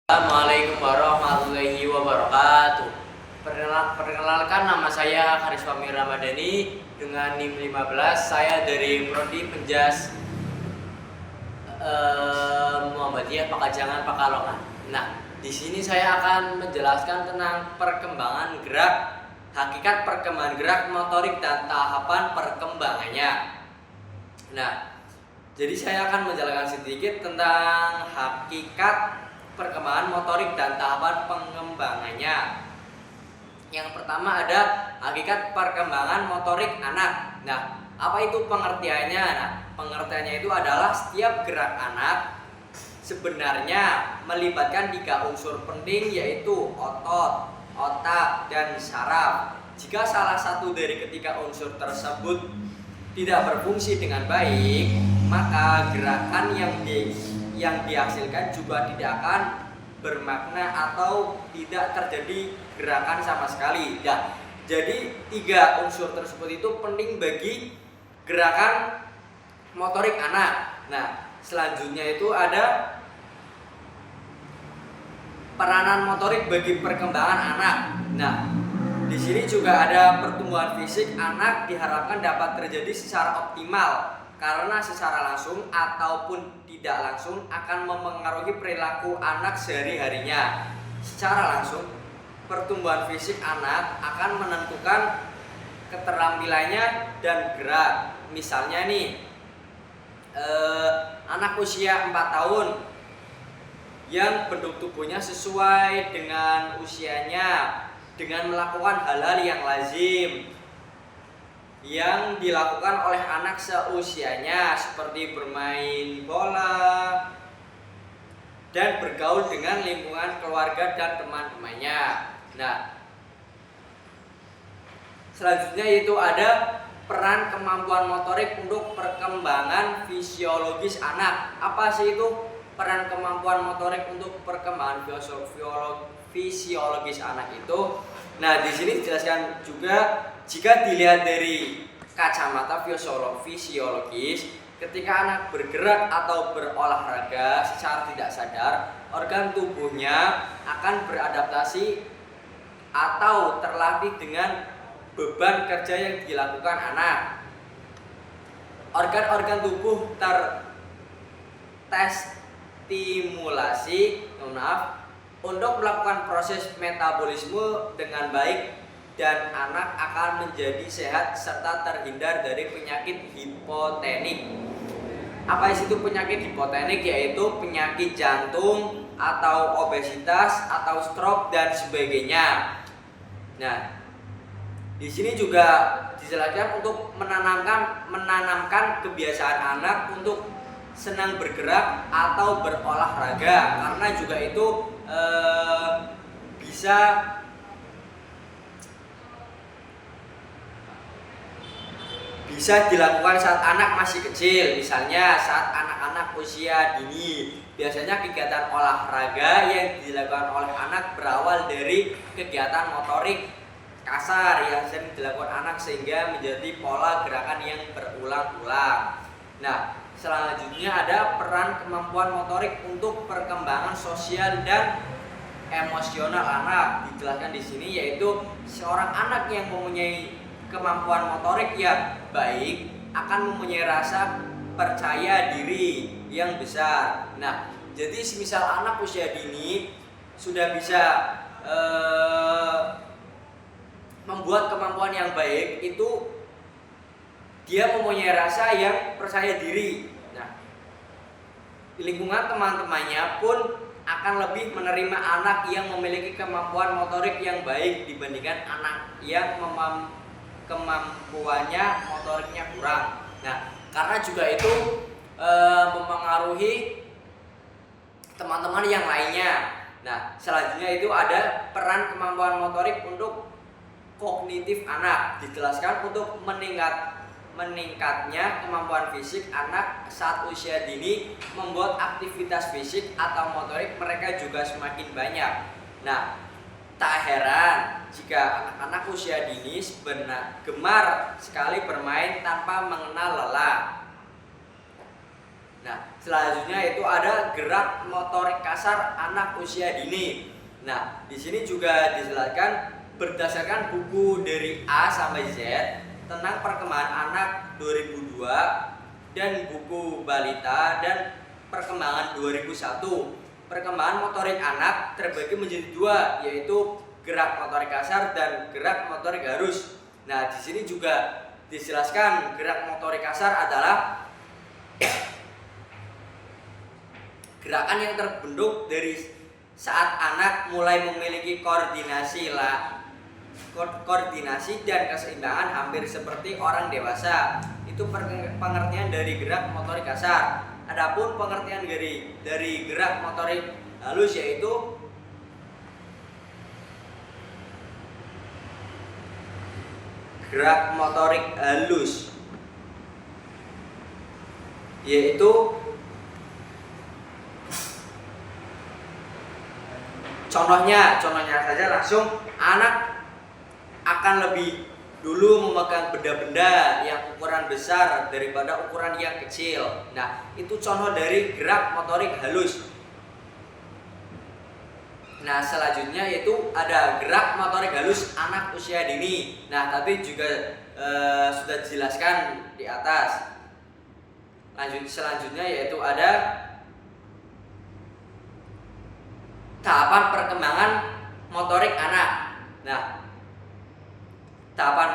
Assalamualaikum warahmatullahi wabarakatuh. Perkenalkan, nama saya Kariswami Ramadhani dengan NIM 15. Saya dari Prodi Penjas Muhammadiyah Pakajangan Pakalongan. Nah, di sini saya akan menjelaskan tentang perkembangan gerak, hakikat perkembangan gerak motorik dan tahapan perkembangannya. Nah, jadi saya akan menjelaskan sedikit tentang hakikat perkembangan motorik dan tahapan pengembangannya. Yang pertama ada hakikat perkembangan motorik anak. Nah, apa itu pengertiannya? Nah, pengertiannya itu adalah setiap gerak anak sebenarnya melibatkan 3 unsur penting, yaitu otot, otak, dan saraf. Jika salah satu dari ketiga unsur tersebut tidak berfungsi dengan baik, maka gerakan yang dihasilkan juga tidak akan bermakna atau tidak terjadi gerakan sama sekali. Nah, jadi 3 unsur tersebut itu penting bagi gerakan motorik anak. Nah, selanjutnya itu ada peranan motorik bagi perkembangan anak. Nah, di sini juga ada pertumbuhan fisik anak diharapkan dapat terjadi secara optimal karena secara langsung ataupun tidak langsung akan memengaruhi perilaku anak sehari-harinya. Secara langsung, pertumbuhan fisik anak akan menentukan keterampilannya dan gerak. Misalnya nih, anak usia 4 tahun yang bentuk tubuhnya sesuai dengan usianya dengan melakukan hal-hal yang lazim yang dilakukan oleh anak seusianya, seperti bermain bola dan bergaul dengan lingkungan keluarga dan teman-temannya. Nah, selanjutnya itu ada peran kemampuan motorik untuk perkembangan fisiologis anak. Apa sih itu peran kemampuan motorik untuk perkembangan fisiologis anak itu? Nah, di sini dijelaskan juga, jika dilihat dari kacamata fisiologis, ketika anak bergerak atau berolahraga secara tidak sadar, organ tubuhnya akan beradaptasi atau terlatih dengan beban kerja yang dilakukan anak. Organ-organ tubuh terstimulasi untuk melakukan proses metabolisme dengan baik, dan anak akan menjadi sehat serta terhindar dari penyakit hipotenik. Apa itu penyakit hipotenik? Yaitu penyakit jantung atau obesitas atau stroke dan sebagainya. Nah, di sini juga dijelaskan untuk menanamkan kebiasaan anak untuk senang bergerak atau berolahraga, karena juga itu bisa dilakukan saat anak masih kecil. Misalnya saat anak-anak usia dini, biasanya kegiatan olahraga yang dilakukan oleh anak berawal dari kegiatan motorik kasar yang sering dilakukan anak sehingga menjadi pola gerakan yang berulang-ulang. Nah, selanjutnya ada peran kemampuan motorik untuk perkembangan sosial dan emosional anak. Dijelaskan di sini, yaitu seorang anak yang mempunyai kemampuan motorik yang baik akan mempunyai rasa percaya diri yang besar. Nah, jadi semisal anak usia dini sudah bisa membuat kemampuan yang baik, itu dia mempunyai rasa yang percaya diri. Nah, di lingkungan teman-temannya pun akan lebih menerima anak yang memiliki kemampuan motorik yang baik dibandingkan anak yang kemampuannya motoriknya kurang. Nah, karena juga itu mempengaruhi teman-teman yang lainnya. Nah, selanjutnya itu ada peran kemampuan motorik untuk kognitif anak. Dijelaskan untuk meningkatnya kemampuan fisik anak saat usia dini membuat aktivitas fisik atau motorik mereka juga semakin banyak. Nah, tak heran jika anak-anak usia dini gemar sekali bermain tanpa mengenal lelah. Nah, Selanjutnya yaitu ada gerak motorik kasar anak usia dini. Nah, di sini juga dijelaskan berdasarkan buku dari A sampai Z tentang perkembangan anak 2002 dan buku balita dan perkembangan 2001. Perkembangan motorik anak terbagi menjadi dua, yaitu gerak motorik kasar dan gerak motorik halus. Nah, di sini juga dijelaskan gerak motorik kasar adalah gerakan yang terbentuk dari saat anak mulai memiliki koordinasi dan keseimbangan hampir seperti orang dewasa. Itu pengertian dari gerak motorik kasar. Adapun pengertian dari gerak motorik halus yaitu gerak motorik halus yaitu contohnya saja langsung anak akan lebih dulu memegang benda-benda yang ukuran besar daripada ukuran yang kecil. Nah, itu contoh dari gerak motorik halus. Nah, selanjutnya yaitu ada gerak motorik halus anak usia dini. Nah, tadi juga sudah dijelaskan di atas. Selanjutnya yaitu ada tahapan perkembangan motorik anak. Nah, tahapan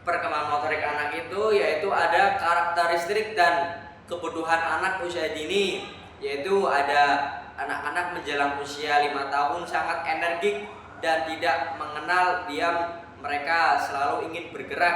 perkembangan motorik anak itu yaitu ada karakteristik dan kebutuhan anak usia dini, yaitu ada anak-anak menjelang usia 5 tahun sangat energik dan tidak mengenal diam, mereka selalu ingin bergerak